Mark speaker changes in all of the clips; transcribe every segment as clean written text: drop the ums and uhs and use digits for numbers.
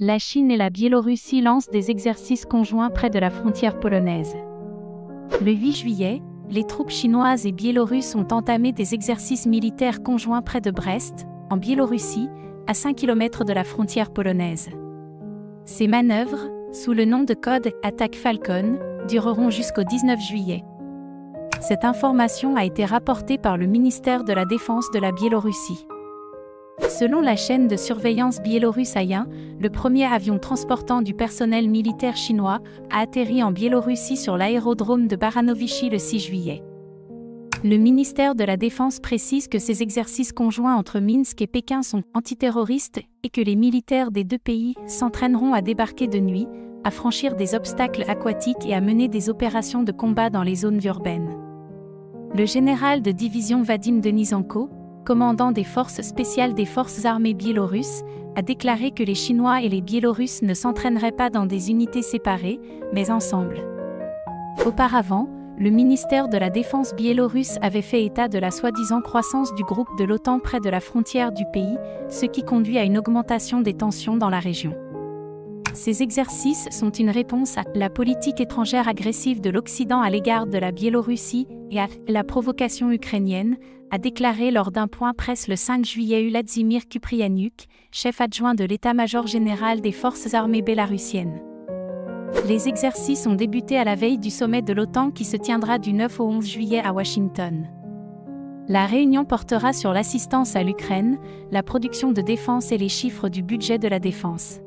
Speaker 1: La Chine et la Biélorussie lancent des exercices conjoints près de la frontière polonaise. Le 8 juillet, les troupes chinoises et biélorusses ont entamé des exercices militaires conjoints près de Brest, en Biélorussie, à 5 km de la frontière polonaise. Ces manœuvres, sous le nom de code « Attaque Falcon », dureront jusqu'au 19 juillet. Cette information a été rapportée par le ministère de la Défense de la Biélorussie. Selon la chaîne de surveillance biélorusse A1, le premier avion transportant du personnel militaire chinois a atterri en Biélorussie sur l'aérodrome de Baranovichy le 6 juillet. Le ministère de la Défense précise que ces exercices conjoints entre Minsk et Pékin sont antiterroristes et que les militaires des deux pays s'entraîneront à débarquer de nuit, à franchir des obstacles aquatiques et à mener des opérations de combat dans les zones urbaines. Le général de division Vadim Denisenko, commandant des forces spéciales des forces armées biélorusses, a déclaré que les Chinois et les Biélorusses ne s'entraîneraient pas dans des unités séparées, mais ensemble. Auparavant, le ministère de la Défense biélorusse avait fait état de la soi-disant croissance du groupe de l'OTAN près de la frontière du pays, ce qui conduit à une augmentation des tensions dans la région. Ces exercices sont une réponse à la politique étrangère agressive de l'Occident à l'égard de la Biélorussie et à la provocation ukrainienne, a déclaré lors d'un point presse le 5 juillet Vladimir Kuprianyuk, chef adjoint de l'état-major général des forces armées bélarussiennes. Les exercices ont débuté à la veille du sommet de l'OTAN qui se tiendra du 9 au 11 juillet à Washington. La réunion portera sur l'assistance à l'Ukraine, la production de défense et les chiffres du budget de la défense.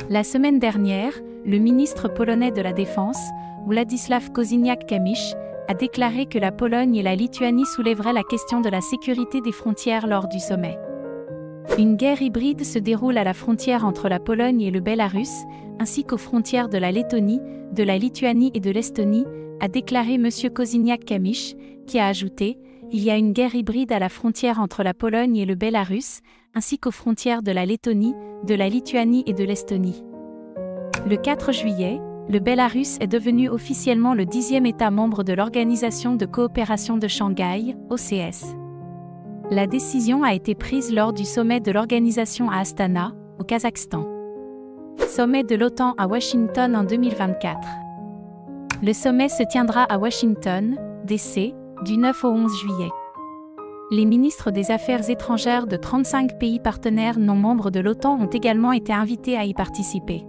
Speaker 1: La semaine dernière, le ministre polonais de la Défense, Władysław Kosiniak-Kamysz, a déclaré que la Pologne et la Lituanie soulèveraient la question de la sécurité des frontières lors du sommet. Une guerre hybride se déroule à la frontière entre la Pologne et le Bélarus, ainsi qu'aux frontières de la Lettonie, de la Lituanie et de l'Estonie, a déclaré M. Kosiniak-Kamysz, qui a ajouté « Il y a une guerre hybride à la frontière entre la Pologne et le Bélarus, ainsi qu'aux frontières de la Lettonie, de la Lituanie et de l'Estonie. » Le 4 juillet, le Bélarus est devenu officiellement le 10e État membre de l'Organisation de coopération de Shanghai, OCS. La décision a été prise lors du sommet de l'organisation à Astana, au Kazakhstan. Sommet de l'OTAN à Washington en 2024. Le sommet se tiendra à Washington, D.C., du 9 au 11 juillet. Les ministres des Affaires étrangères de 35 pays partenaires non membres de l'OTAN ont également été invités à y participer.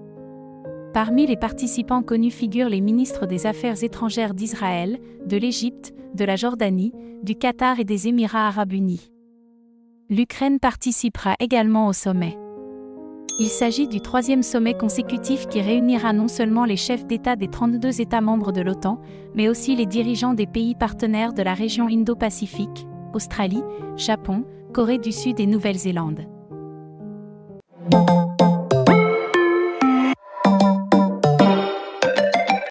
Speaker 1: Parmi les participants connus figurent les ministres des Affaires étrangères d'Israël, de l'Égypte, de la Jordanie, du Qatar et des Émirats arabes unis. L'Ukraine participera également au sommet. Il s'agit du 3e sommet consécutif qui réunira non seulement les chefs d'État des 32 États membres de l'OTAN, mais aussi les dirigeants des pays partenaires de la région Indo-Pacifique, Australie, Japon, Corée du Sud et Nouvelle-Zélande.